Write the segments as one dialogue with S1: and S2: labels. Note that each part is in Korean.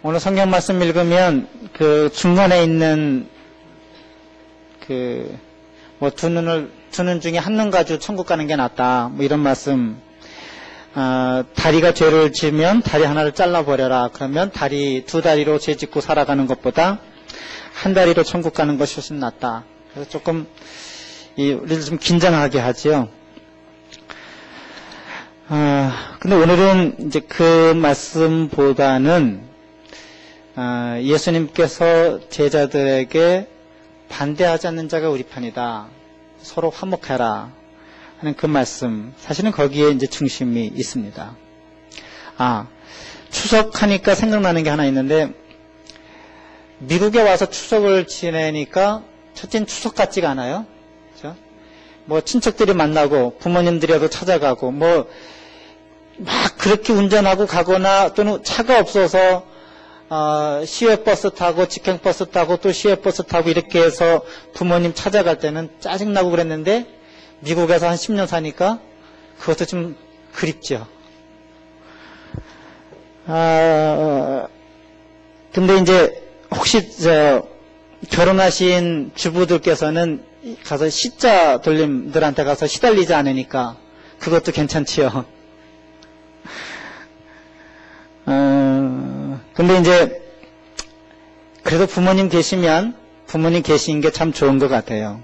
S1: 오늘 성경 말씀 읽으면 그 중간에 있는 두 눈 중에 한 눈 가지고 천국 가는 게 낫다. 뭐 이런 말씀. 다리가 죄를 지으면 다리 하나를 잘라버려라. 그러면 두 다리로 죄 짓고 살아가는 것보다 한 다리로 천국 가는 것이 훨씬 낫다. 그래서 조금 우리를 좀 긴장하게 하지요. 근데 오늘은 이제 그 말씀보다는 예수님께서 제자들에게 반대하지 않는 자가 우리 편이다. 서로 화목해라 하는 그 말씀. 사실은 거기에 이제 중심이 있습니다. 추석하니까 생각나는 게 하나 있는데, 미국에 와서 추석을 지내니까 첫째는 추석 같지가 않아요. 그렇죠? 뭐 친척들이 만나고 부모님들이라도 찾아가고 막 그렇게 운전하고 가거나 또는 차가 없어서 시외버스 타고 직행버스 타고 또 시외버스 타고 이렇게 해서 부모님 찾아갈 때는 짜증나고 그랬는데, 미국에서 한 10년 사니까 그것도 좀 그립죠. 근데 이제 혹시 결혼하신 주부들께서는 가서 시자 돌림들한테 가서 시달리지 않으니까 그것도 괜찮지요. 근데 이제 그래도 부모님 계시면 부모님 계신 게 참 좋은 것 같아요.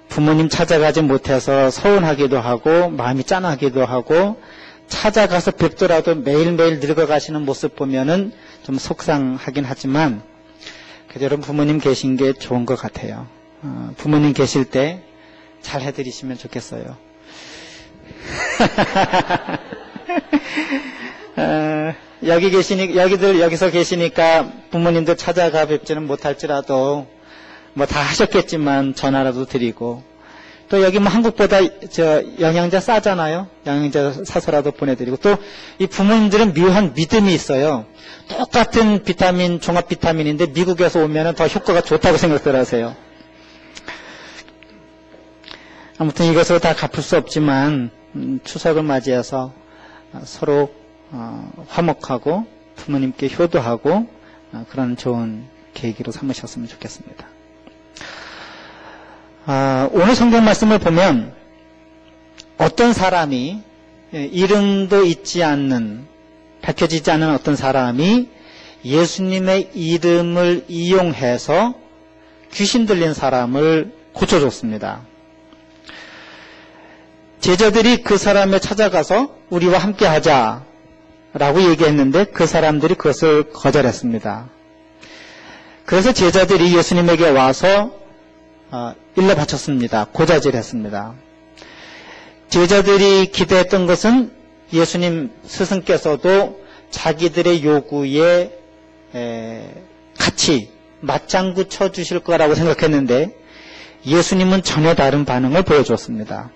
S1: 부모님 찾아가지 못해서 서운하기도 하고 마음이 짠하기도 하고, 찾아가서 뵙더라도 매일매일 늙어가시는 모습 보면은 좀 속상하긴 하지만 그래도 여러분 부모님 계신 게 좋은 것 같아요. 부모님 계실 때 잘 해드리시면 좋겠어요. 여기서 계시니까 부모님도 찾아가 뵙지는 못할지라도 뭐 다 하셨겠지만 전화라도 드리고, 또 여기 뭐 한국보다 영양제 싸잖아요. 영양제 사서라도 보내드리고, 또 이 부모님들은 묘한 믿음이 있어요. 똑같은 비타민, 종합 비타민인데 미국에서 오면은 더 효과가 좋다고 생각들 하세요. 아무튼 이것으로 다 갚을 수 없지만 추석을 맞이해서 서로 화목하고 부모님께 효도하고 그런 좋은 계기로 삼으셨으면 좋겠습니다. 오늘 성경 말씀을 보면 어떤 사람이, 이름도 있지 않는, 밝혀지지 않은 어떤 사람이 예수님의 이름을 이용해서 귀신 들린 사람을 고쳐줬습니다. 제자들이 그 사람에 찾아가서 우리와 함께 하자 라고 얘기했는데 그 사람들이 그것을 거절했습니다. 그래서 제자들이 예수님에게 와서 일러 바쳤습니다. 고자질했습니다. 제자들이 기대했던 것은 예수님 스승께서도 자기들의 요구에 같이 맞장구 쳐주실 거라고 생각했는데 예수님은 전혀 다른 반응을 보여줬습니다.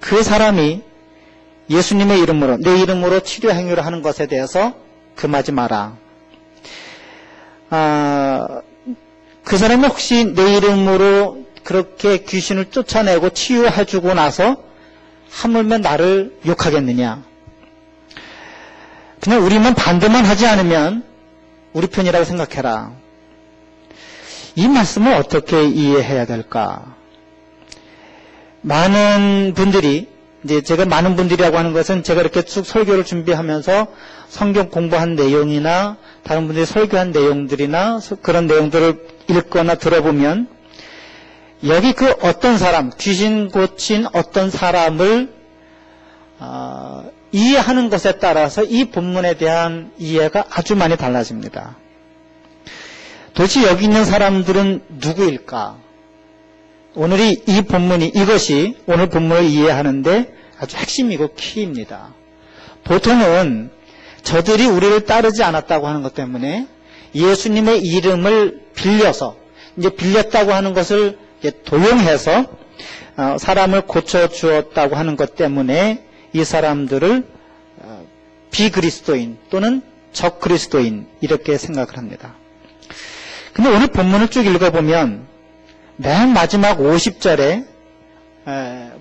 S1: 그 사람이 예수님의 이름으로, 내 이름으로 치료 행위를 하는 것에 대해서 금하지 마라. 그 사람이 혹시 내 이름으로 그렇게 귀신을 쫓아내고 치유해주고 나서 하물며 나를 욕하겠느냐. 그냥 우리만 반대만 하지 않으면 우리 편이라고 생각해라. 이 말씀을 어떻게 이해해야 될까? 많은 분들이, 이제 제가 많은 분들이라고 하는 것은 제가 이렇게 쭉 설교를 준비하면서 성경 공부한 내용이나 다른 분들이 설교한 내용들이나 그런 내용들을 읽거나 들어보면 여기 그 어떤 사람, 귀신 고친 어떤 사람을 이해하는 것에 따라서 이 본문에 대한 이해가 아주 많이 달라집니다. 도대체 여기 있는 사람들은 누구일까? 오늘이 이 본문이, 이것이 오늘 본문을 이해하는데 아주 핵심이고 키입니다. 보통은 저들이 우리를 따르지 않았다고 하는 것 때문에 예수님의 이름을 빌려서, 이제 빌렸다고 하는 것을 도용해서 사람을 고쳐주었다고 하는 것 때문에 이 사람들을 비그리스도인 또는 적그리스도인 이렇게 생각을 합니다. 근데 오늘 본문을 쭉 읽어보면 맨 마지막 50절에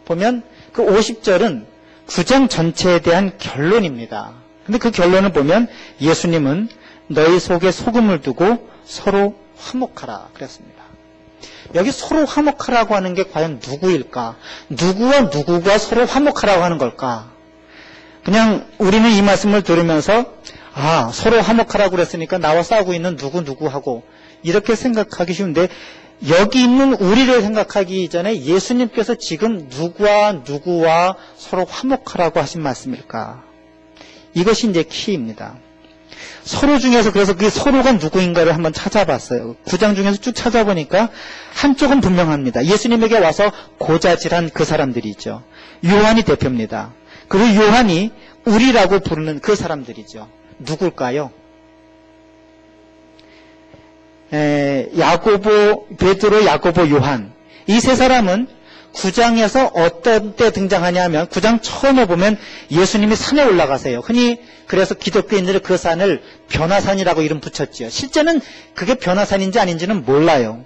S1: 보면 그 50절은 9장 전체에 대한 결론입니다. 근데 그 결론을 보면 예수님은 너희 속에 소금을 두고 서로 화목하라 그랬습니다. 여기 서로 화목하라고 하는 게 과연 누구일까? 누구와 누구가 서로 화목하라고 하는 걸까? 그냥 우리는 이 말씀을 들으면서 서로 화목하라고 그랬으니까 나와 싸우고 있는 누구하고 이렇게 생각하기 쉬운데 여기 있는 우리를 생각하기 전에 예수님께서 지금 누구와 서로 화목하라고 하신 말씀일까? 이것이 이제 키입니다. 서로 중에서 그래서 그 서로가 누구인가를 한번 찾아봤어요. 9장 중에서 쭉 찾아보니까 한쪽은 분명합니다. 예수님에게 와서 고자질한 그 사람들이죠. 요한이 대표입니다. 그리고 요한이 우리라고 부르는 그 사람들이죠. 누굴까요? 야고보, 베드로, 야고보, 요한. 이 세 사람은 9장에서 어떤 때 등장하냐면 9장 처음에 보면 예수님이 산에 올라가세요. 흔히 그래서 기독교인들이 그 산을 변화산이라고 이름 붙였죠. 실제는 그게 변화산인지 아닌지는 몰라요.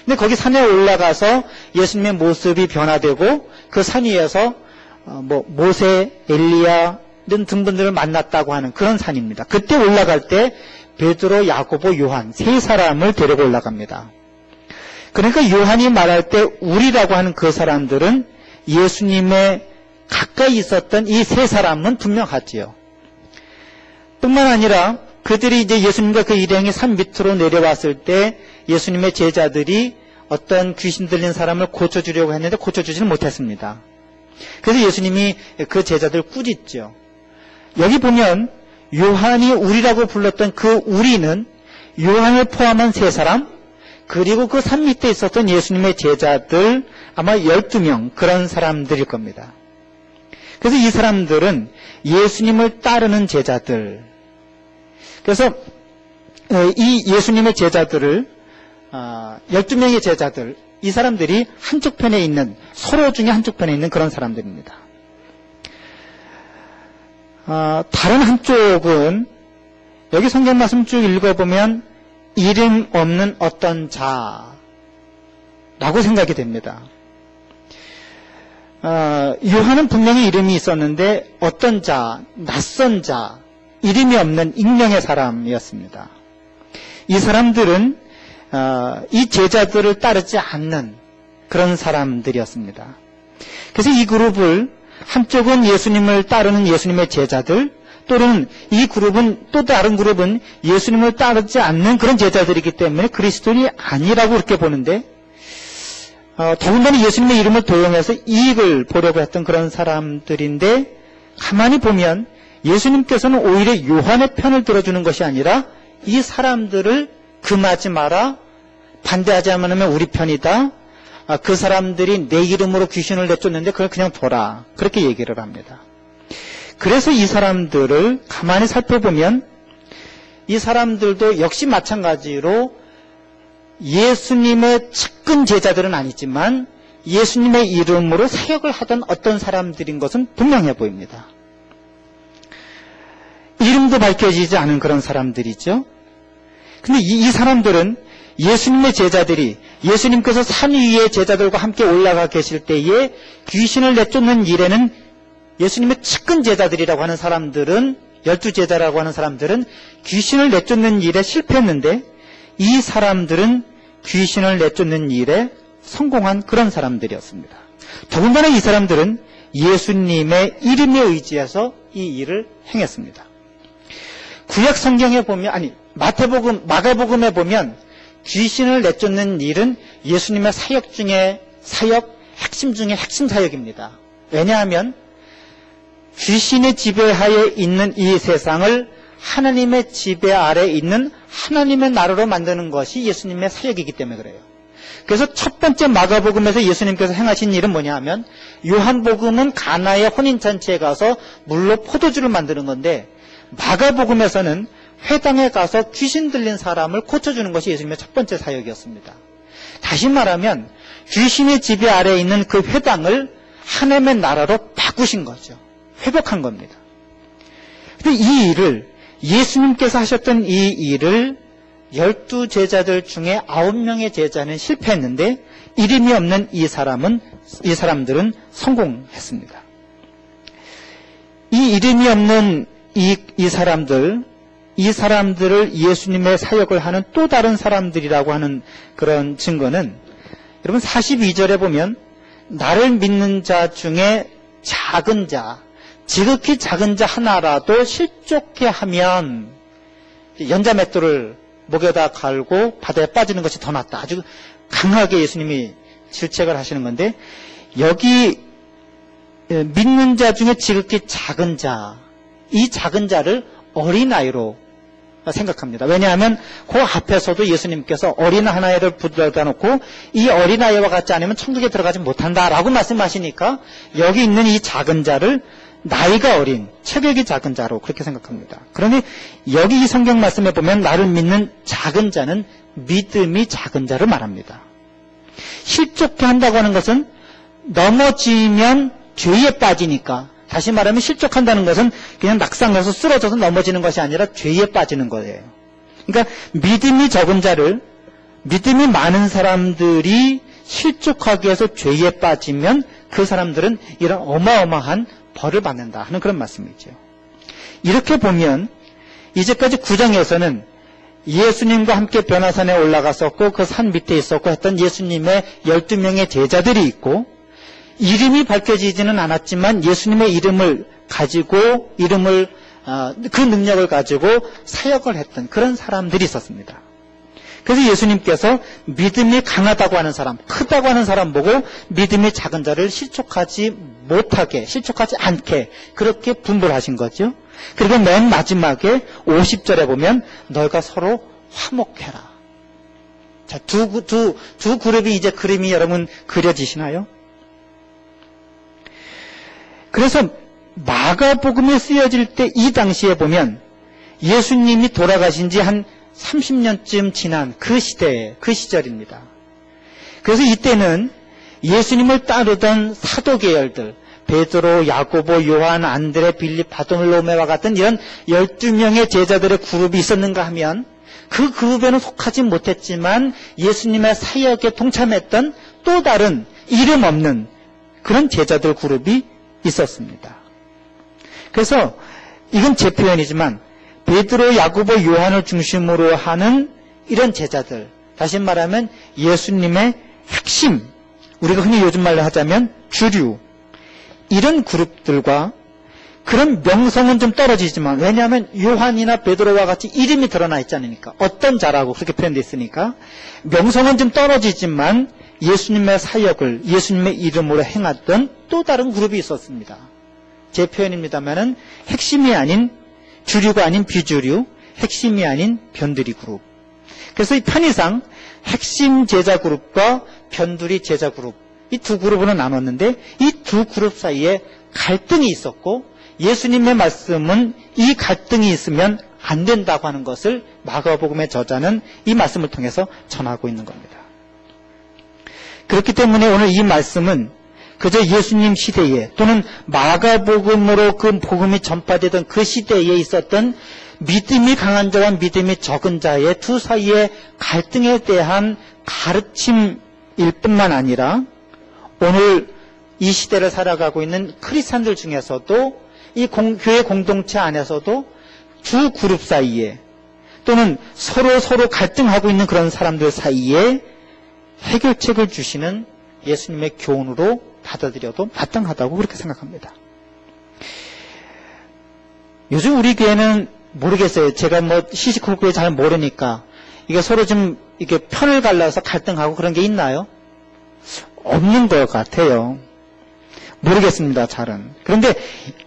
S1: 근데 거기 산에 올라가서 예수님의 모습이 변화되고 그 산 위에서 모세, 엘리야 등 분들을 만났다고 하는 그런 산입니다. 그때 올라갈 때 베드로, 야고보, 요한 세 사람을 데리고 올라갑니다. 그러니까 요한이 말할 때 우리라고 하는 그 사람들은 예수님의 가까이 있었던 이 세 사람은 분명하지요. 뿐만 아니라 그들이 이제 예수님과 그 일행이 산 밑으로 내려왔을 때 예수님의 제자들이 어떤 귀신 들린 사람을 고쳐주려고 했는데 고쳐주지는 못했습니다. 그래서 예수님이 그 제자들을 꾸짖죠. 여기 보면 요한이 우리라고 불렀던 그 우리는 요한을 포함한 세 사람, 그리고 그 산 밑에 있었던 예수님의 제자들 아마 12명 그런 사람들일 겁니다. 그래서 이 사람들은 예수님을 따르는 제자들. 그래서 이 예수님의 제자들을 12명의 제자들, 이 사람들이 한쪽 편에 있는, 서로 중에 한쪽 편에 있는 그런 사람들입니다. 다른 한쪽은 여기 성경 말씀 쭉 읽어보면 이름 없는 어떤 자라고 생각이 됩니다. 요한은 분명히 이름이 있었는데 어떤 자, 낯선 자, 이름이 없는 익명의 사람이었습니다. 이 사람들은 이 제자들을 따르지 않는 그런 사람들이었습니다. 그래서 이 그룹을 한쪽은 예수님을 따르는 예수님의 제자들, 또는 이 그룹은 또 다른 그룹은 예수님을 따르지 않는 그런 제자들이기 때문에 그리스도인이 아니라고 그렇게 보는데 더군다나 예수님의 이름을 도용해서 이익을 보려고 했던 그런 사람들인데 가만히 보면 예수님께서는 오히려 요한의 편을 들어주는 것이 아니라 이 사람들을 금하지 마라, 반대하지 않으면 우리 편이다, 그 사람들이 내 이름으로 귀신을 내쫓는데 그걸 그냥 둬라, 그렇게 얘기를 합니다. 그래서 이 사람들을 가만히 살펴보면 이 사람들도 역시 마찬가지로 예수님의 측근 제자들은 아니지만 예수님의 이름으로 사역을 하던 어떤 사람들인 것은 분명해 보입니다. 이름도 밝혀지지 않은 그런 사람들이죠. 근데 이 사람들은 예수님의 제자들이 예수님께서 산 위에 제자들과 함께 올라가 계실 때에 귀신을 내쫓는 일에는 예수님의 측근 제자들이라고 하는 사람들은, 12제자라고 하는 사람들은 귀신을 내쫓는 일에 실패했는데 이 사람들은 귀신을 내쫓는 일에 성공한 그런 사람들이었습니다. 더군다나 이 사람들은 예수님의 이름에 의지해서 이 일을 행했습니다. 구약 성경에 보면, 마가복음에 보면 귀신을 내쫓는 일은 예수님의 핵심 중에 핵심 사역입니다. 왜냐하면 귀신의 지배하에 있는 이 세상을 하나님의 지배 아래 있는 하나님의 나라로 만드는 것이 예수님의 사역이기 때문에 그래요. 그래서 첫 번째 마가복음에서 예수님께서 행하신 일은 뭐냐 하면 요한복음은 가나의 혼인잔치에 가서 물로 포도주를 만드는 건데 마가복음에서는 회당에 가서 귀신 들린 사람을 고쳐주는 것이 예수님의 첫 번째 사역이었습니다. 다시 말하면 귀신의 지배 아래에 있는 그 회당을 하나님의 나라로 바꾸신 거죠. 회복한 겁니다. 근데 이 일을, 예수님께서 하셨던 이 일을 12제자들 중에 9명의 제자는 실패했는데 이름이 없는 이 사람들은 성공했습니다. 이 이름이 없는 이 사람들, 이 사람들을 예수님의 사역을 하는 또 다른 사람들이라고 하는 그런 증거는 여러분 42절에 보면 나를 믿는 자 중에 작은 자, 지극히 작은 자 하나라도 실족해 하면 연자 맷돌을 목에다 갈고 바다에 빠지는 것이 더 낫다. 아주 강하게 예수님이 질책을 하시는 건데 여기 믿는 자 중에 지극히 작은 자, 이 작은 자를 어린아이로 생각합니다. 왜냐하면 그 앞에서도 예수님께서 어린 하나를 붙여다 놓고 이 어린아이와 같지 않으면 천국에 들어가지 못한다라고 말씀하시니까 여기 있는 이 작은 자를 나이가 어린, 체격이 작은 자로 그렇게 생각합니다. 그런데 여기 이 성경 말씀에 보면 나를 믿는 작은 자는 믿음이 작은 자를 말합니다. 실족해 한다고 하는 것은 넘어지면 죄에 빠지니까, 다시 말하면 실족한다는 것은 그냥 낙상해서 쓰러져서 넘어지는 것이 아니라 죄에 빠지는 거예요. 그러니까 믿음이 적은 자를, 믿음이 많은 사람들이 실족하게 해서 죄에 빠지면 그 사람들은 이런 어마어마한 벌을 받는다 하는 그런 말씀이죠. 이렇게 보면 이제까지 9장에서는 예수님과 함께 변화산에 올라갔었고 그 산 밑에 있었고 했던 예수님의 12명의 제자들이 있고, 이름이 밝혀지지는 않았지만 예수님의 이름을 가지고 그 능력을 가지고 사역을 했던 그런 사람들이 있었습니다. 그래서 예수님께서 믿음이 강하다고 하는 사람, 크다고 하는 사람 보고 믿음이 작은 자를 실족하지 않게 그렇게 분별하신 거죠. 그리고 맨 마지막에 50절에 보면 너희가 서로 화목해라. 자, 두 그룹이 이제 그림이 여러분 그려지시나요? 그래서 마가복음에 쓰여질 때 이 당시에 보면 예수님이 돌아가신 지 한 30년쯤 지난 그 시절입니다. 그래서 이때는 예수님을 따르던 사도 계열들, 베드로, 야고보, 요한, 안드레, 빌립, 바돌로메와 같은 이런 12명의 제자들의 그룹이 있었는가 하면 그 그룹에는 속하지 못했지만 예수님의 사역에 동참했던 또 다른 이름 없는 그런 제자들 그룹이 있었습니다. 그래서 이건 제 표현이지만 베드로, 야고보, 요한을 중심으로 하는 이런 제자들, 다시 말하면 예수님의 핵심, 우리가 흔히 요즘 말로 하자면 주류, 이런 그룹들과 그런 명성은 좀 떨어지지만, 왜냐하면 요한이나 베드로와 같이 이름이 드러나 있지 않으니까, 어떤 자라고 그렇게 표현되어 있으니까 명성은 좀 떨어지지만 예수님의 사역을 예수님의 이름으로 행했던 또 다른 그룹이 있었습니다. 제 표현입니다만은 핵심이 아닌 주류가 아닌 비주류, 핵심이 아닌 변두리 그룹. 그래서 이 편의상 핵심 제자 그룹과 변두리 제자 그룹, 이 두 그룹으로 나눴는데 이 두 그룹 사이에 갈등이 있었고 예수님의 말씀은 이 갈등이 있으면 안 된다고 하는 것을 마가복음의 저자는 이 말씀을 통해서 전하고 있는 겁니다. 그렇기 때문에 오늘 이 말씀은 그저 예수님 시대에 또는 마가복음으로 그 복음이 전파되던 그 시대에 있었던 믿음이 강한 자와 믿음이 적은 자의 두 사이의 갈등에 대한 가르침일 뿐만 아니라 오늘 이 시대를 살아가고 있는 크리스찬들 중에서도 이 교회 공동체 안에서도 두 그룹 사이에 또는 서로 갈등하고 있는 그런 사람들 사이에 해결책을 주시는 예수님의 교훈으로 받아들여도 마땅하다고 그렇게 생각합니다. 요즘 우리 교회는 모르겠어요. 제가 시시콜콜 잘 모르니까 이게 서로 좀 이렇게 편을 갈라서 갈등하고 그런 게 있나요? 없는 것 같아요. 모르겠습니다, 잘은. 그런데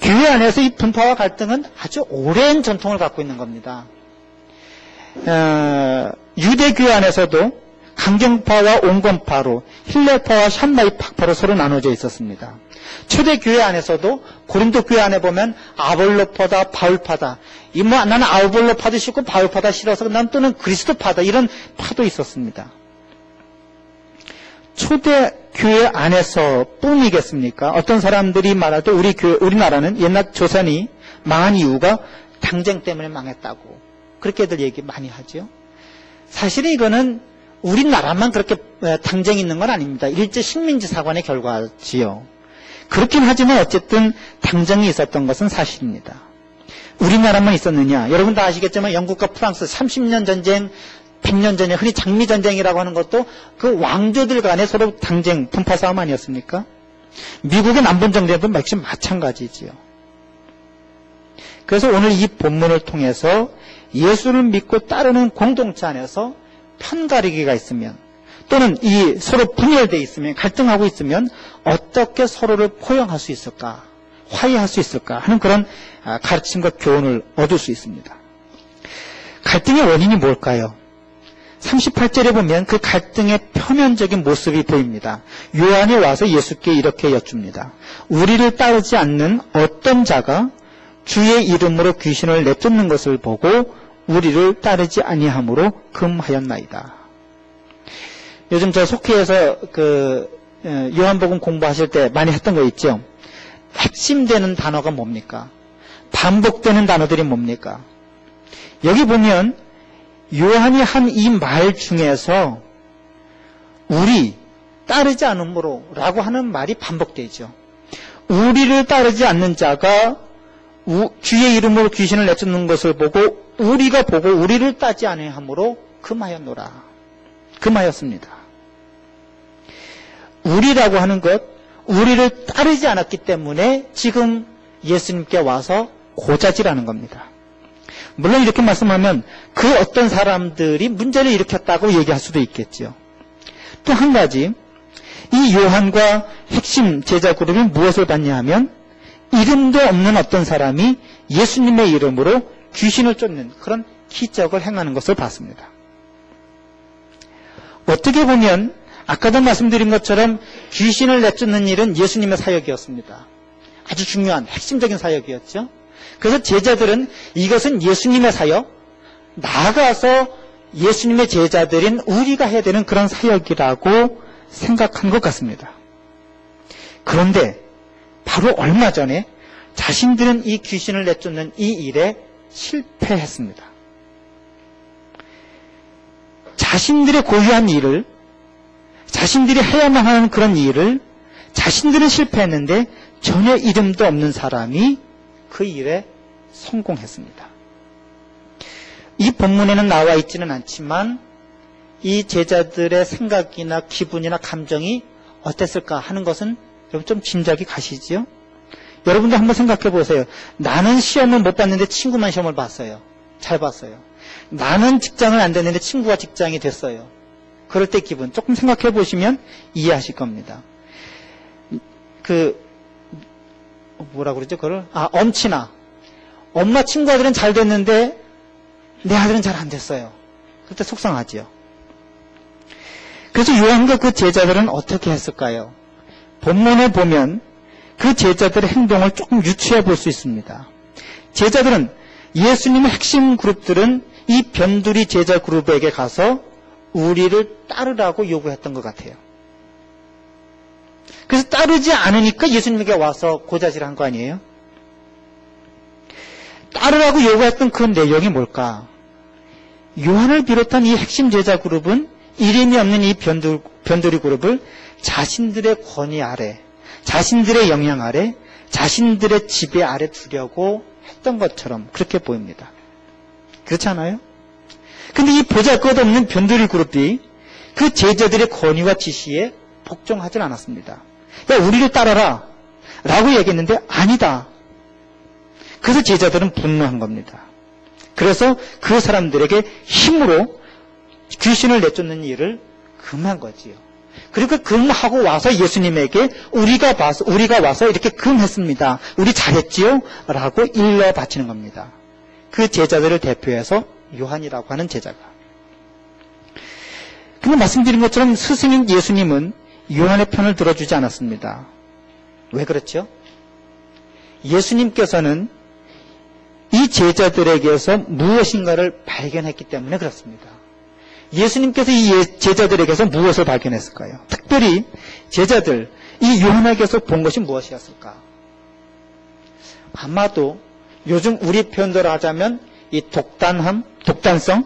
S1: 교회 안에서 이 분파와 갈등은 아주 오랜 전통을 갖고 있는 겁니다. 유대교회 안에서도 강경파와 온건파로, 힐레파와 샴마이파로 서로 나눠져 있었습니다. 초대교회 안에서도 고린도 교회 안에 보면 아볼로파다, 바울파다. 나는 아볼로파도 싫고 바울파다 싫어서 난 또는 그리스도파다, 이런 파도 있었습니다. 초대교회 안에서 뿐이겠습니까? 어떤 사람들이 말할 때 우리나라는 옛날 조선이 망한 이유가 당쟁 때문에 망했다고 그렇게들 얘기 많이 하죠. 사실은 이거는 우리나라만 그렇게 당쟁이 있는 건 아닙니다. 일제 식민지 사관의 결과지요. 그렇긴 하지만 어쨌든 당쟁이 있었던 것은 사실입니다. 우리나라만 있었느냐? 여러분 다 아시겠지만 영국과 프랑스 30년 전쟁, 100년 전쟁, 흔히 장미전쟁이라고 하는 것도 그 왕조들 간에 서로 당쟁, 분파 싸움 아니었습니까? 미국의 남분정대도 역시 마찬가지지요. 그래서 오늘 이 본문을 통해서 예수를 믿고 따르는 공동체 안에서 편가르기가 있으면 또는 이 서로 분열되어 있으면 갈등하고 있으면 어떻게 서로를 포용할 수 있을까? 화해할 수 있을까 하는 그런 가르침과 교훈을 얻을 수 있습니다. 갈등의 원인이 뭘까요? 38절에 보면 그 갈등의 표면적인 모습이 보입니다. 요한이 와서 예수께 이렇게 여쭙니다. 우리를 따르지 않는 어떤 자가 주의 이름으로 귀신을 내쫓는 것을 보고 우리를 따르지 아니함으로 금하였나이다. 요즘 저 속회에서 요한복음 공부하실 때 많이 했던 거 있죠? 핵심되는 단어가 뭡니까? 반복되는 단어들이 뭡니까? 여기 보면 요한이 한 이 말 중에서 우리 따르지 않으므로 라고 하는 말이 반복되죠. 우리를 따르지 않는 자가 주의 이름으로 귀신을 내쫓는 것을 보고 우리가 보고 우리를 따지 아니함으로 금하였노라. 금하였습니다. 우리라고 하는 것, 우리를 따르지 않았기 때문에 지금 예수님께 와서 고자질하는 겁니다. 물론 이렇게 말씀하면 그 어떤 사람들이 문제를 일으켰다고 얘기할 수도 있겠죠. 또 한 가지, 이 요한과 핵심 제자 그룹이 무엇을 받냐 하면 이름도 없는 어떤 사람이 예수님의 이름으로 귀신을 쫓는 그런 기적을 행하는 것을 봤습니다. 어떻게 보면 아까도 말씀드린 것처럼 귀신을 내쫓는 일은 예수님의 사역이었습니다. 아주 중요한 핵심적인 사역이었죠. 그래서 제자들은 이것은 예수님의 사역, 나아가서 예수님의 제자들인 우리가 해야 되는 그런 사역이라고 생각한 것 같습니다. 그런데 바로 얼마 전에 자신들은 이 귀신을 내쫓는 이 일에 실패했습니다. 자신들의 고유한 일을, 자신들이 해야만 하는 그런 일을 자신들은 실패했는데 전혀 이름도 없는 사람이 그 일에 성공했습니다. 이 본문에는 나와 있지는 않지만 이 제자들의 생각이나 기분이나 감정이 어땠을까 하는 것은 여러분 좀 짐작이 가시지요? 여러분도 한번 생각해 보세요. 나는 시험을 못 봤는데 친구만 시험을 봤어요. 잘 봤어요. 나는 직장을 안 됐는데 친구가 직장이 됐어요. 그럴 때 기분 조금 생각해 보시면 이해하실 겁니다. 뭐라 그러죠? 엄친아. 엄마 친구 아들은 잘 됐는데 내 아들은 잘 안 됐어요. 그때 속상하지요. 그래서 요한과 그 제자들은 어떻게 했을까요? 본문에 보면 그 제자들의 행동을 조금 유추해 볼 수 있습니다. 제자들은 예수님의 핵심 그룹들은 이 변두리 제자 그룹에게 가서 우리를 따르라고 요구했던 것 같아요. 그래서 따르지 않으니까 예수님에게 와서 고자질한 거 아니에요? 따르라고 요구했던 그 내용이 뭘까? 요한을 비롯한 이 핵심 제자 그룹은 이름이 없는 이 변두리 그룹을 자신들의 권위 아래, 자신들의 영향 아래, 자신들의 지배 아래 두려고 했던 것처럼 그렇게 보입니다. 그렇지 않아요? 근데 이 보잘것없는 변두리 그룹이 그 제자들의 권위와 지시에 복종하지 않았습니다. 야, 우리를 따라라 라고 얘기했는데 아니다. 그래서 제자들은 분노한 겁니다. 그래서 그 사람들에게 힘으로 귀신을 내쫓는 일을 금한 거지요. 그리고 금하고 와서 예수님에게 우리가 와서 이렇게 금했습니다. 우리 잘했지요? 라고 일러 바치는 겁니다. 그 제자들을 대표해서 요한이라고 하는 제자가. 근데 말씀드린 것처럼 스승인 예수님은 요한의 편을 들어주지 않았습니다. 왜 그렇죠? 예수님께서는 이 제자들에게서 무엇인가를 발견했기 때문에 그렇습니다. 예수님께서 이 제자들에게서 무엇을 발견했을까요? 특별히 제자들, 이 요한에게서 본 것이 무엇이었을까? 아마도 요즘 우리 표현대로 하자면 이 독단함, 독단성,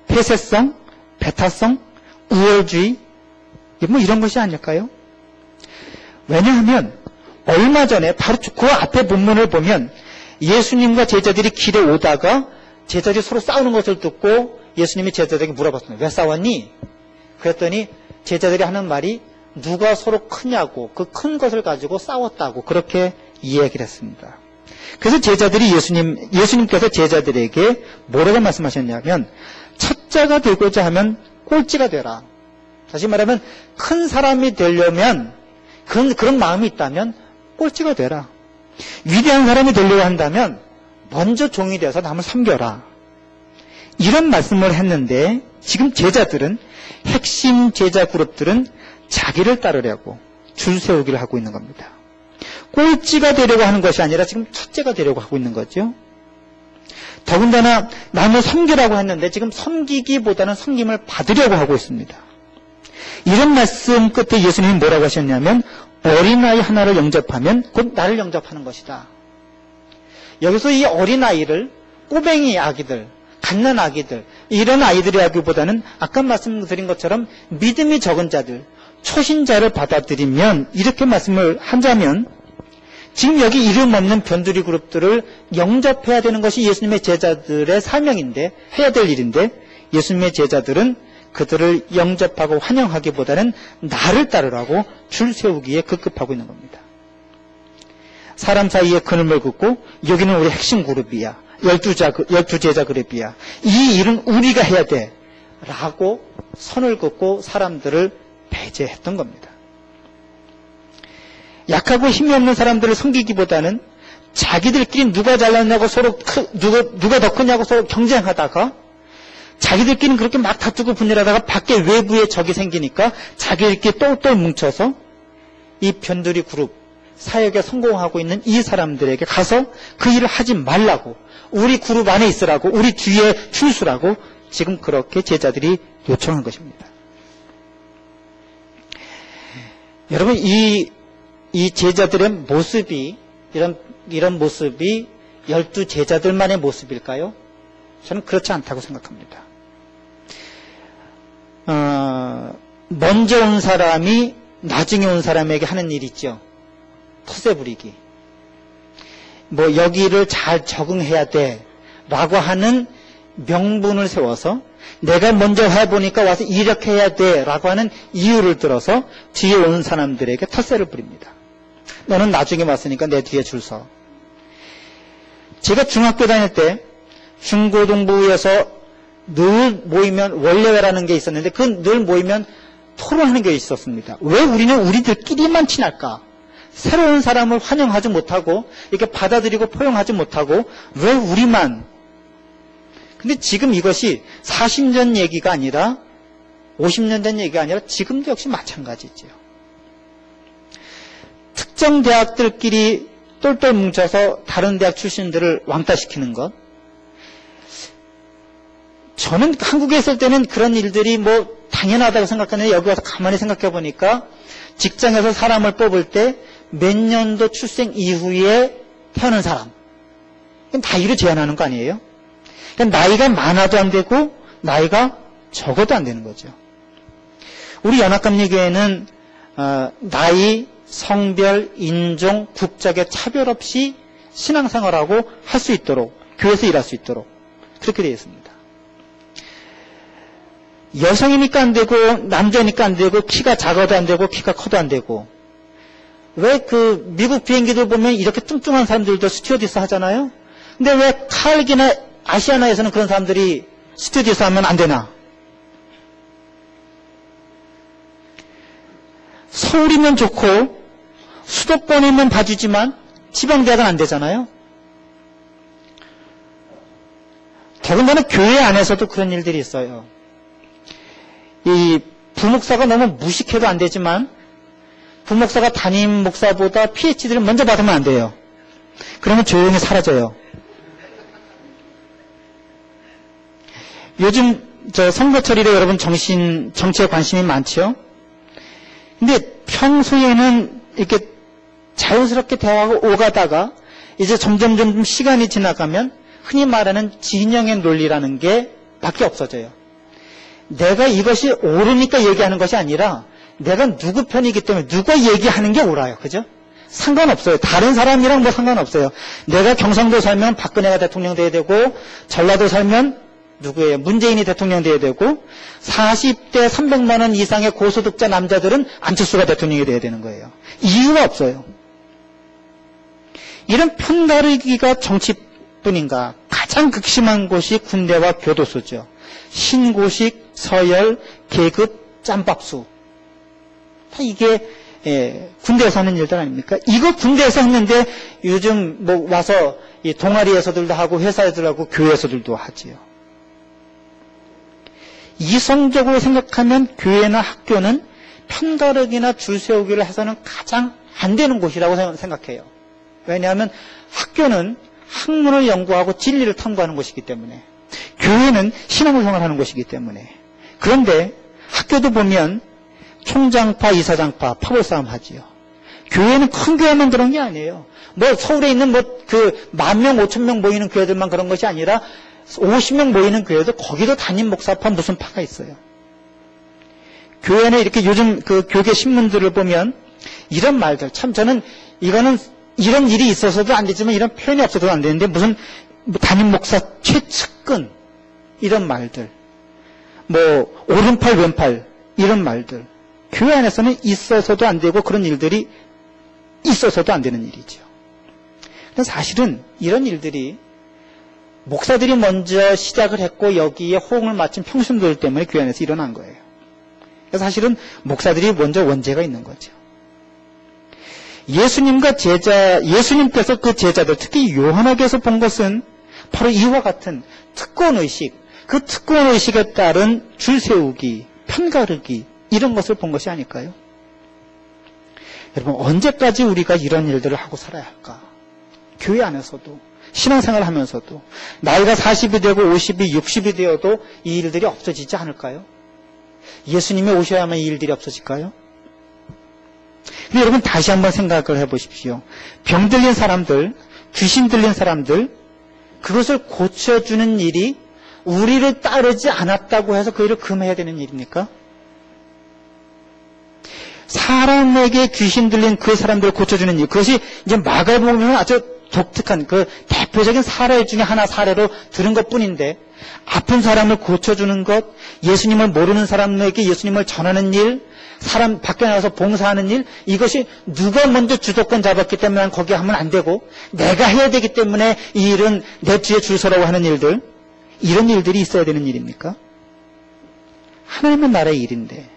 S1: 폐쇄성, 배타성, 우월주의, 뭐 이런 것이 아닐까요? 왜냐하면 얼마 전에 바로 그 앞에 본문을 보면 예수님과 제자들이 길에 오다가 제자들이 서로 싸우는 것을 듣고 예수님이 제자들에게 물어봤습니다. 왜 싸웠니? 그랬더니 제자들이 하는 말이 누가 서로 크냐고, 그 큰 것을 가지고 싸웠다고 그렇게 이야기를 했습니다. 그래서 예수님께서 제자들에게 뭐라고 말씀하셨냐면, 첫째가 되고자 하면 꼴찌가 되라. 다시 말하면 큰 사람이 되려면, 그런 마음이 있다면 꼴찌가 되라. 위대한 사람이 되려고 한다면 먼저 종이 되어서 남을 섬겨라. 이런 말씀을 했는데, 지금 제자들은, 핵심 제자 그룹들은 자기를 따르려고 줄 세우기를 하고 있는 겁니다. 꼴찌가 되려고 하는 것이 아니라 지금 첫째가 되려고 하고 있는 거죠. 더군다나 남을 섬기라고 했는데 지금 섬기기보다는 섬김을 받으려고 하고 있습니다. 이런 말씀 끝에 예수님이 뭐라고 하셨냐면, 어린아이 하나를 영접하면 곧 나를 영접하는 것이다. 여기서 이 어린아이를 꼬뱅이 아기들, 갓난아기들, 이런 아이들이라기보다는 아까 말씀드린 것처럼 믿음이 적은 자들, 초신자를 받아들이면, 이렇게 말씀을 한다면 지금 여기 이름 없는 변두리 그룹들을 영접해야 되는 것이 예수님의 제자들의 사명인데, 해야 될 일인데, 예수님의 제자들은 그들을 영접하고 환영하기보다는 나를 따르라고 줄 세우기에 급급하고 있는 겁니다. 사람 사이에 그늘을 긋고 여기는 우리 핵심 그룹이야. 12제자 그룹이야. 이 일은 우리가 해야 돼. 라고 선을 긋고 사람들을 배제했던 겁니다. 약하고 힘이 없는 사람들을 섬기기보다는 자기들끼리 누가 잘났냐고 서로 누가 더 크냐고 서로 경쟁하다가 자기들끼리는 그렇게 막 다투고 분열하다가 밖에 외부에 적이 생기니까 자기들끼리 똘똘 뭉쳐서 이 변두리 그룹 사역에 성공하고 있는 이 사람들에게 가서 그 일을 하지 말라고, 우리 그룹 안에 있으라고, 우리 뒤에 출수라고 지금 그렇게 제자들이 요청한 것입니다. 여러분, 이 제자들의 모습이 이런 모습이 12제자들만의 모습일까요? 저는 그렇지 않다고 생각합니다. 먼저 온 사람이 나중에 온 사람에게 하는 일이 있죠. 텃세 부리기. 뭐 여기를 잘 적응해야 돼 라고 하는 명분을 세워서 내가 먼저 해보니까 와서 이렇게 해야 돼 라고 하는 이유를 들어서 뒤에 온 사람들에게 텃세를 부립니다. 너는 나중에 왔으니까 내 뒤에 줄 서. 제가 중학교 다닐 때 중고등부에서 늘 모이면 원래회라는 게 있었는데 그 늘 모이면 토론하는 게 있었습니다. 왜 우리는 우리들끼리만 친할까? 새로운 사람을 환영하지 못하고 이렇게 받아들이고 포용하지 못하고 왜 우리만? 근데 지금 이것이 40년 얘기가 아니라 50년 된 얘기가 아니라 지금도 역시 마찬가지죠. 특정 대학들끼리 똘똘 뭉쳐서 다른 대학 출신들을 왕따시키는 것. 저는 한국에 있을 때는 그런 일들이 뭐 당연하다고 생각하는데 여기 와서 가만히 생각해 보니까 직장에서 사람을 뽑을 때 몇 년도 출생 이후에 태어난 사람. 다 이를 제한하는 거 아니에요? 그러니까 나이가 많아도 안 되고 나이가 적어도 안 되는 거죠. 우리 연합감리교회는 나이, 성별, 인종, 국적에 차별 없이 신앙생활하고 할 수 있도록, 교회에서 일할 수 있도록 그렇게 되어 있습니다. 여성이니까 안 되고 남자니까 안 되고 키가 작아도 안 되고 키가 커도 안 되고, 왜 그 미국 비행기들 보면 이렇게 뚱뚱한 사람들도 스튜어디스 하잖아요. 근데 왜 칼기나 아시아나에서는 그런 사람들이 스튜어디스 하면 안 되나? 서울이면 좋고 수도권이면 봐주지만 지방대학은 안 되잖아요. 더군다나 교회 안에서도 그런 일들이 있어요. 이 부목사가 너무 무식해도 안 되지만 부목사가 담임 목사보다 PhD를 먼저 받으면 안 돼요. 그러면 조용히 사라져요. 요즘 저 선거철이라 여러분 정치에 관심이 많죠? 근데 평소에는 이렇게 자연스럽게 대화가 오가다가 이제 점점 시간이 지나가면 흔히 말하는 진영의 논리라는 게 밖에 없어져요. 내가 이것이 옳으니까 얘기하는 것이 아니라 내가 누구 편이기 때문에 누가 얘기하는 게 옳아요. 그죠? 상관없어요. 다른 사람이랑 뭐 상관없어요. 내가 경상도 살면 박근혜가 대통령 돼야 되고, 전라도 살면 누구예요? 문재인이 대통령 돼야 되고, 40대 300만 원 이상의 고소득자 남자들은 안철수가 대통령이 돼야 되는 거예요. 이유가 없어요. 이런 편가르기가 정치뿐인가? 가장 극심한 곳이 군대와 교도소죠. 신고식, 서열, 계급, 짬밥수. 다 이게 군대에서 하는 일들 아닙니까? 이거 군대에서 했는데 요즘 뭐 와서 이 동아리에서들도 하고 회사에서도 하고 교회에서들도 하지요. 이성적으로 생각하면 교회나 학교는 편가르기나 줄 세우기를 해서는 가장 안 되는 곳이라고 생각해요. 왜냐하면 학교는 학문을 연구하고 진리를 탐구하는 곳이기 때문에, 교회는 신앙을 생활하는 곳이기 때문에. 그런데 학교도 보면 총장파, 이사장파, 파벌싸움 하지요. 교회는 큰 교회만 그런 게 아니에요. 뭐 서울에 있는 뭐 그 10,000명, 5,000명 모이는 교회들만 그런 것이 아니라 50명 모이는 교회도 거기도 담임 목사파 무슨 파가 있어요. 교회는 이렇게 요즘 그 교계 신문들을 보면 이런 말들, 참 저는 이거는 이런 일이 있어서도 안 되지만 이런 표현이 없어도 안 되는데 무슨 담임 목사 최측근 이런 말들, 뭐 오른팔 왼팔 이런 말들, 교회 안에서는 있어서도 안 되고 그런 일들이 있어서도 안 되는 일이죠. 근데 사실은 이런 일들이 목사들이 먼저 시작을 했고 여기에 호응을 마친 평신도들 때문에 교회 안에서 일어난 거예요. 그래서 사실은 목사들이 먼저 원죄가 있는 거죠. 예수님께서 그 제자들, 특히 요한에게서 본 것은 바로 이와 같은 특권의식, 그 특권의식에 따른 줄 세우기, 편가르기, 이런 것을 본 것이 아닐까요? 여러분, 언제까지 우리가 이런 일들을 하고 살아야 할까? 교회 안에서도, 신앙생활을 하면서도, 나이가 40이 되고 50이, 60이 되어도 이 일들이 없어지지 않을까요? 예수님이 오셔야만 이 일들이 없어질까요? 근데 여러분 다시 한번 생각을 해보십시오. 병 들린 사람들, 귀신 들린 사람들, 그것을 고쳐주는 일이 우리를 따르지 않았다고 해서 그 일을 금해야 되는 일입니까? 사람에게 귀신 들린 그 사람들을 고쳐주는 일, 그것이 이제 마가복음에는 아주 독특한 그 대표적인 사례 중에 하나 사례로 들은 것뿐인데, 아픈 사람을 고쳐주는 것, 예수님을 모르는 사람에게 예수님을 전하는 일, 사람 밖에 나가서 봉사하는 일, 이것이 누가 먼저 주도권 잡았기 때문에 거기에 하면 안 되고 내가 해야 되기 때문에 이 일은 내 뒤에 줄 서라고 하는 일들, 이런 일들이 있어야 되는 일입니까? 하나님의 나라의 일인데,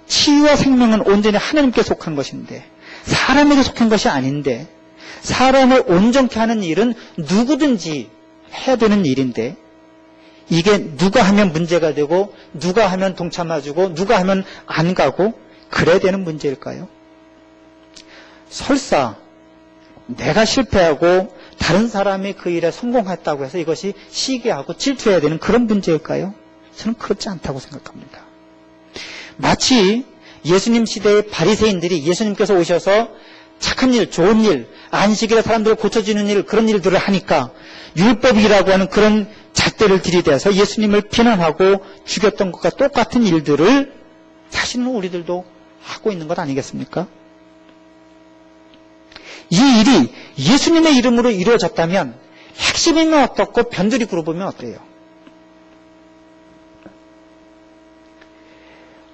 S1: 치유와 생명은 온전히 하나님께 속한 것인데, 사람에게 속한 것이 아닌데, 사람을 온전케 하는 일은 누구든지 해야 되는 일인데, 이게 누가 하면 문제가 되고 누가 하면 동참해주고 누가 하면 안 가고 그래야 되는 문제일까요? 설사 내가 실패하고 다른 사람이 그 일에 성공했다고 해서 이것이 시기하고 질투해야 되는 그런 문제일까요? 저는 그렇지 않다고 생각합니다. 마치 예수님 시대의 바리새인들이 예수님께서 오셔서 착한 일, 좋은 일, 안식일에 사람들을 고쳐주는 일, 그런 일들을 하니까 율법이라고 하는 그런 잣대를 들이대서 예수님을 비난하고 죽였던 것과 똑같은 일들을 사실은 우리들도 하고 있는 것 아니겠습니까? 이 일이 예수님의 이름으로 이루어졌다면 핵심이면 어떻고 변두리 그룹이면 어때요?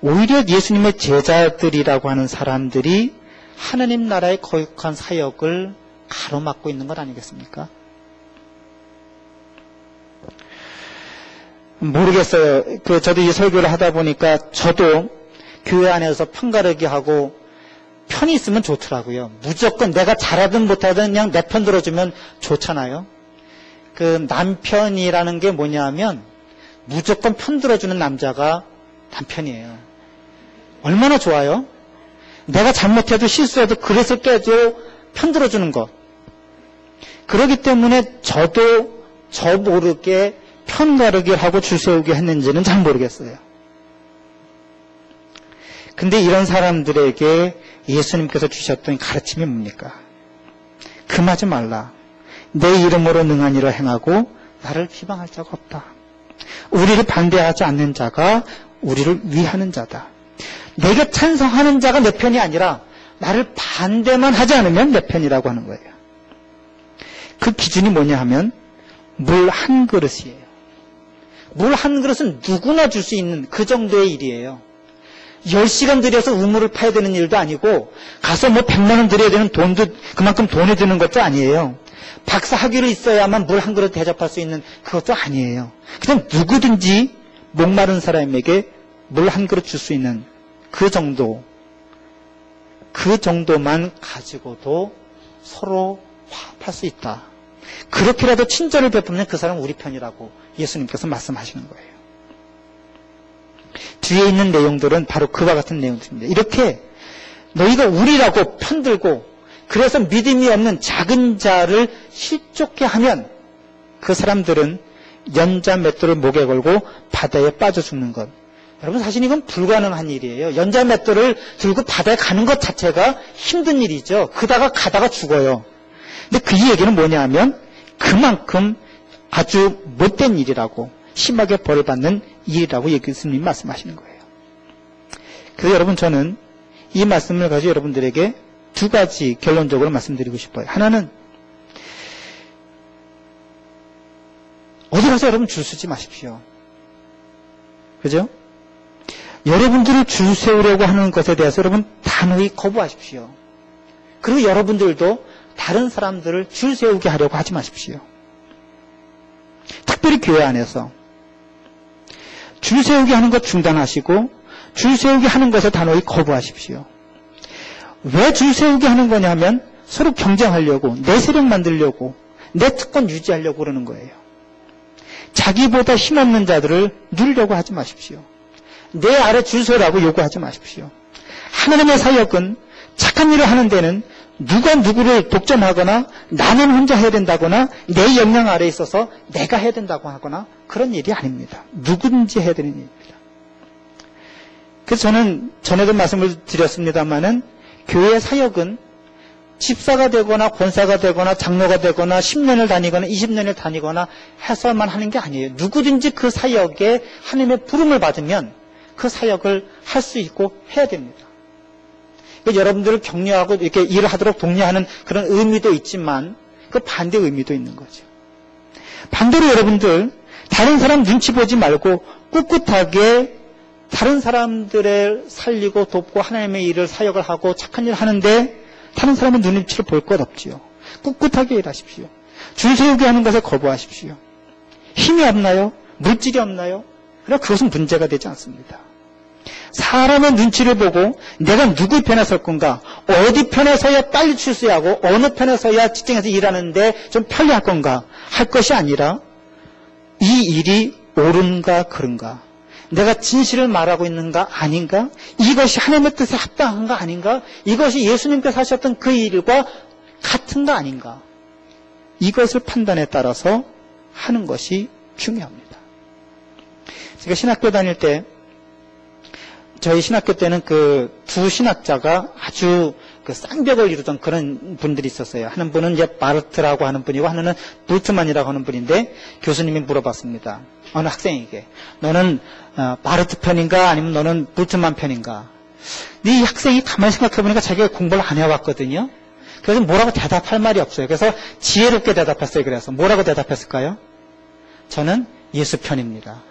S1: 오히려 예수님의 제자들이라고 하는 사람들이 하나님 나라의 거룩한 사역을 가로막고 있는 것 아니겠습니까? 모르겠어요. 저도 이 설교를 하다 보니까 저도 교회 안에서 편가르기 하고 편이 있으면 좋더라고요. 무조건 내가 잘하든 못하든 그냥 내 편 들어주면 좋잖아요. 그 남편이라는 게 뭐냐면 무조건 편 들어주는 남자가 남편이에요. 얼마나 좋아요? 내가 잘못해도 실수해도 그릇을 깨도 편 들어주는 것. 그렇기 때문에 저도 저 모르게 편가르기를 하고 줄 세우게 했는지는 잘 모르겠어요. 근데 이런 사람들에게 예수님께서 주셨던 가르침이 뭡니까? 금하지 말라. 내 이름으로 능한 일을 행하고 나를 비방할 자가 없다. 우리를 반대하지 않는 자가 우리를 위하는 자다. 내게 찬성하는 자가 내 편이 아니라 나를 반대만 하지 않으면 내 편이라고 하는 거예요. 그 기준이 뭐냐 하면 물 한 그릇이에요. 물 한 그릇은 누구나 줄 수 있는 그 정도의 일이에요. 10시간 들여서 우물을 파야 되는 일도 아니고 가서 뭐 100만 원 들여야 되는 돈도 그만큼 돈이 드는 것도 아니에요. 박사 학위로 있어야만 물 한 그릇 대접할 수 있는 그것도 아니에요. 그냥 누구든지 목마른 사람에게 물 한 그릇 줄 수 있는 그 정도만 가지고도 서로 화합할 수 있다. 그렇게라도 친절을 베푸면 그 사람은 우리 편이라고 예수님께서 말씀하시는 거예요. 뒤에 있는 내용들은 바로 그와 같은 내용들입니다. 이렇게 너희가 우리라고 편들고 그래서 믿음이 없는 작은 자를 실족해 하면 그 사람들은 연자 맷돌을 목에 걸고 바다에 빠져 죽는 것. 여러분 사실 이건 불가능한 일이에요. 연자 맷돌을 들고 바다에 가는 것 자체가 힘든 일이죠. 가다가 죽어요. 근데 그 얘기는 뭐냐 하면 그만큼 아주 못된 일이라고 심하게 벌을 받는 일이라고 예수님이 말씀하시는 거예요. 그래서 여러분 저는 이 말씀을 가지고 여러분들에게 두 가지 결론적으로 말씀드리고 싶어요. 하나는 어디 가서 여러분 줄 서지 마십시오. 그죠? 여러분들을 줄 세우려고 하는 것에 대해서 여러분 단호히 거부하십시오. 그리고 여러분들도 다른 사람들을 줄 세우게 하려고 하지 마십시오. 특별히 교회 안에서 줄 세우게 하는 것 중단하시고 줄 세우게 하는 것에 단호히 거부하십시오. 왜 줄 세우게 하는 거냐면 서로 경쟁하려고 내 세력 만들려고 내 특권 유지하려고 그러는 거예요. 자기보다 힘없는 자들을 누리려고 하지 마십시오. 내 아래 줄 서라고 요구하지 마십시오. 하나님의 사역은 착한 일을 하는 데는 누가 누구를 독점하거나 나는 혼자 해야 된다거나 내 역량 아래에 있어서 내가 해야 된다고 하거나 그런 일이 아닙니다. 누구든지 해야 되는 일입니다. 그래서 저는 전에도 말씀을 드렸습니다마는 교회 사역은 집사가 되거나 권사가 되거나 장로가 되거나 10년을 다니거나 20년을 다니거나 해서만 하는 게 아니에요. 누구든지 그 사역에 하나님의 부름을 받으면 그 사역을 할 수 있고 해야 됩니다. 여러분들을 격려하고 이렇게 일을 하도록 독려하는 그런 의미도 있지만 그 반대 의미도 있는 거죠. 반대로 여러분들 다른 사람 눈치 보지 말고 꿋꿋하게 다른 사람들을 살리고 돕고 하나님의 일을 사역을 하고 착한 일을 하는데 다른 사람은 눈치를 볼 것 없지요. 꿋꿋하게 일하십시오. 줄 세우게 하는 것에 거부하십시오. 힘이 없나요? 물질이 없나요? 그럼 그것은 문제가 되지 않습니다. 사람의 눈치를 보고 내가 누구 편에 설 건가, 어디 편에 서야 빨리 출세하고 어느 편에 서야 직장에서 일하는데 좀 편리할 건가 할 것이 아니라 이 일이 옳은가 그른가, 내가 진실을 말하고 있는가 아닌가, 이것이 하나님의 뜻에 합당한가 아닌가, 이것이 예수님께서 하셨던 그 일과 같은가 아닌가, 이것을 판단에 따라서 하는 것이 중요합니다. 제가 신학교 다닐 때 저희 신학교 때는 그 두 신학자가 아주 그 쌍벽을 이루던 그런 분들이 있었어요. 하는 분은 이제 바르트라고 하는 분이고 하나는 불트만이라고 하는 분인데 교수님이 물어봤습니다. 어느 학생에게 너는 바르트 편인가 아니면 너는 불트만 편인가? 이 학생이 가만히 생각해보니까 자기가 공부를 안 해왔거든요. 그래서 뭐라고 대답할 말이 없어요. 그래서 지혜롭게 대답했어요. 그래서 뭐라고 대답했을까요? 저는 예수 편입니다.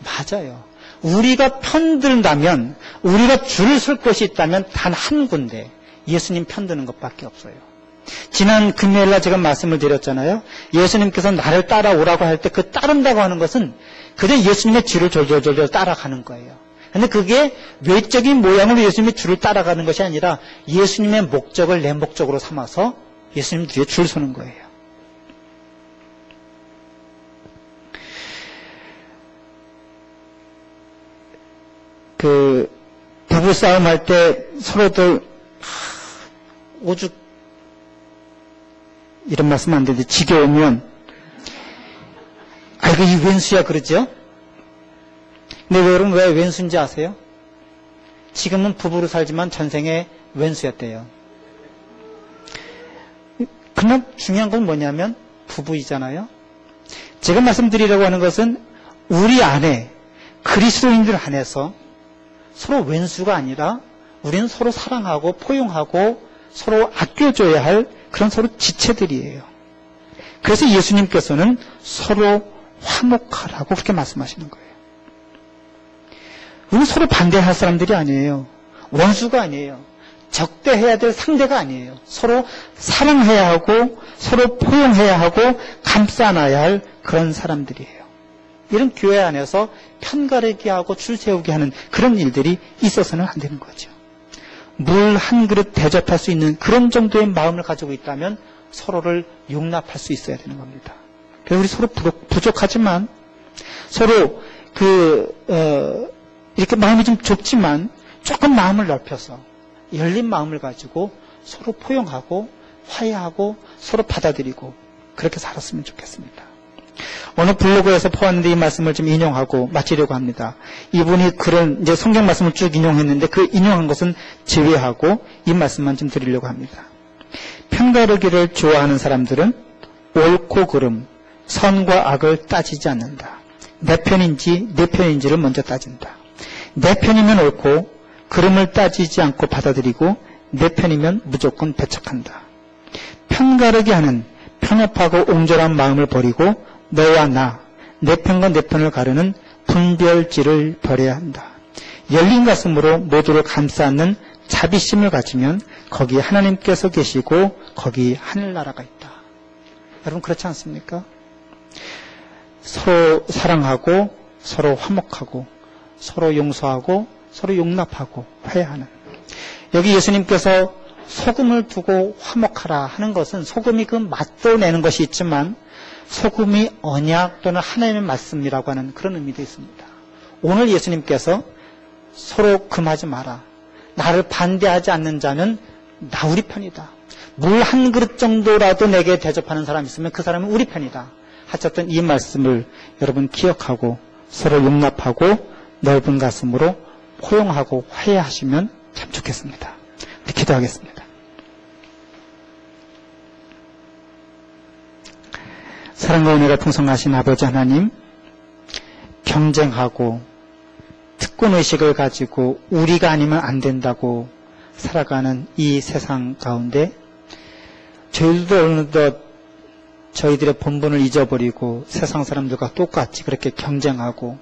S1: 맞아요. 우리가 편든다면, 우리가 줄을 설 것이 있다면 단 한 군데 예수님 편드는 것밖에 없어요. 지난 금요일날 제가 말씀을 드렸잖아요. 예수님께서 나를 따라오라고 할 때 그 따른다고 하는 것은 그냥 예수님의 줄을 졸졸졸 따라가는 거예요. 근데 그게 외적인 모양으로 예수님의 줄을 따라가는 것이 아니라 예수님의 목적을 내 목적으로 삼아서 예수님 뒤에 줄 서는 거예요. 그 부부싸움 할 때 서로들 오죽 이런 말씀 안 되는데 지겨우면 아이고 이 왼수야 그러죠. 근데 여러분 왜 왼수인지 아세요? 지금은 부부로 살지만 전생에 왼수였대요. 그러나 중요한 건 뭐냐면 부부이잖아요. 제가 말씀드리려고 하는 것은 우리 안에 그리스도인들 안에서 서로 왼수가 아니라 우리는 서로 사랑하고 포용하고 서로 아껴줘야 할 그런 서로 지체들이에요. 그래서 예수님께서는 서로 화목하라고 그렇게 말씀하시는 거예요. 우리는 서로 반대할 사람들이 아니에요. 원수가 아니에요. 적대해야 될 상대가 아니에요. 서로 사랑해야 하고 서로 포용해야 하고 감싸 안아야 할 그런 사람들이에요. 이런 교회 안에서 편가르기 하고 줄 세우게 하는 그런 일들이 있어서는 안 되는 거죠. 물 한 그릇 대접할 수 있는 그런 정도의 마음을 가지고 있다면 서로를 용납할 수 있어야 되는 겁니다. 그래서 우리 서로 부족하지만 서로 이렇게 마음이 좀 좁지만 조금 마음을 넓혀서 열린 마음을 가지고 서로 포용하고 화해하고 서로 받아들이고 그렇게 살았으면 좋겠습니다. 어느 블로그에서 보았는데 이 말씀을 좀 인용하고 마치려고 합니다. 이분이 그런 이제 성경 말씀을 쭉 인용했는데 그 인용한 것은 제외하고 이 말씀만 좀 드리려고 합니다. 편가르기를 좋아하는 사람들은 옳고 그름, 선과 악을 따지지 않는다. 내 편인지 내 편인지를 먼저 따진다. 내 편이면 옳고 그름을 따지지 않고 받아들이고 내 편이면 무조건 배척한다. 편가르기 하는 편협하고 옹졸한 마음을 버리고 너와 나, 내 편과 내 편을 가르는 분별지를 버려야 한다. 열린 가슴으로 모두를 감싸 안는 자비심을 가지면 거기 하나님께서 계시고 거기 하늘나라가 있다. 여러분 그렇지 않습니까? 서로 사랑하고 서로 화목하고 서로 용서하고 서로 용납하고 화해하는. 여기 예수님께서 소금을 두고 화목하라 하는 것은 소금이 그 맛도 내는 것이 있지만 소금이 언약 또는 하나님의 말씀이라고 하는 그런 의미도 있습니다. 오늘 예수님께서 서로 금하지 마라. 나를 반대하지 않는 자는 나 우리 편이다. 물 한 그릇 정도라도 내게 대접하는 사람이 있으면 그 사람은 우리 편이다. 하셨던 이 말씀을 여러분 기억하고 서로 용납하고 넓은 가슴으로 포용하고 화해하시면 참 좋겠습니다. 우리 기도하겠습니다. 사랑과 은혜가 풍성하신 아버지 하나님, 경쟁하고 특권의식을 가지고 우리가 아니면 안 된다고 살아가는 이 세상 가운데 저희들도 어느덧 저희들의 본분을 잊어버리고 세상 사람들과 똑같이 그렇게 경쟁하고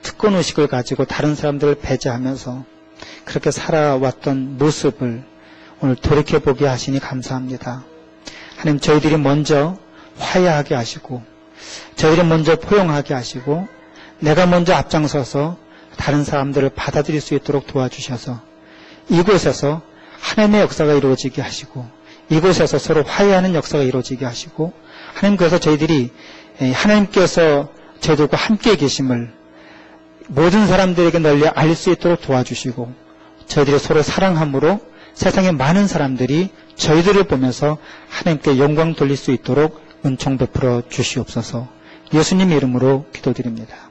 S1: 특권의식을 가지고 다른 사람들을 배제하면서 그렇게 살아왔던 모습을 오늘 돌이켜보게 하시니 감사합니다. 하나님, 저희들이 먼저 화해하게 하시고 저희를 먼저 포용하게 하시고 내가 먼저 앞장서서 다른 사람들을 받아들일 수 있도록 도와주셔서 이곳에서 하나님의 역사가 이루어지게 하시고 이곳에서 서로 화해하는 역사가 이루어지게 하시고 하나님, 그래서 저희들이 하나님께서 저희들과 함께 계심을 모든 사람들에게 널리 알릴 수 있도록 도와주시고 저희들이 서로 사랑함으로 세상의 많은 사람들이 저희들을 보면서 하나님께 영광 돌릴 수 있도록 은총 베풀어 주시옵소서. 예수님 이름으로 기도드립니다.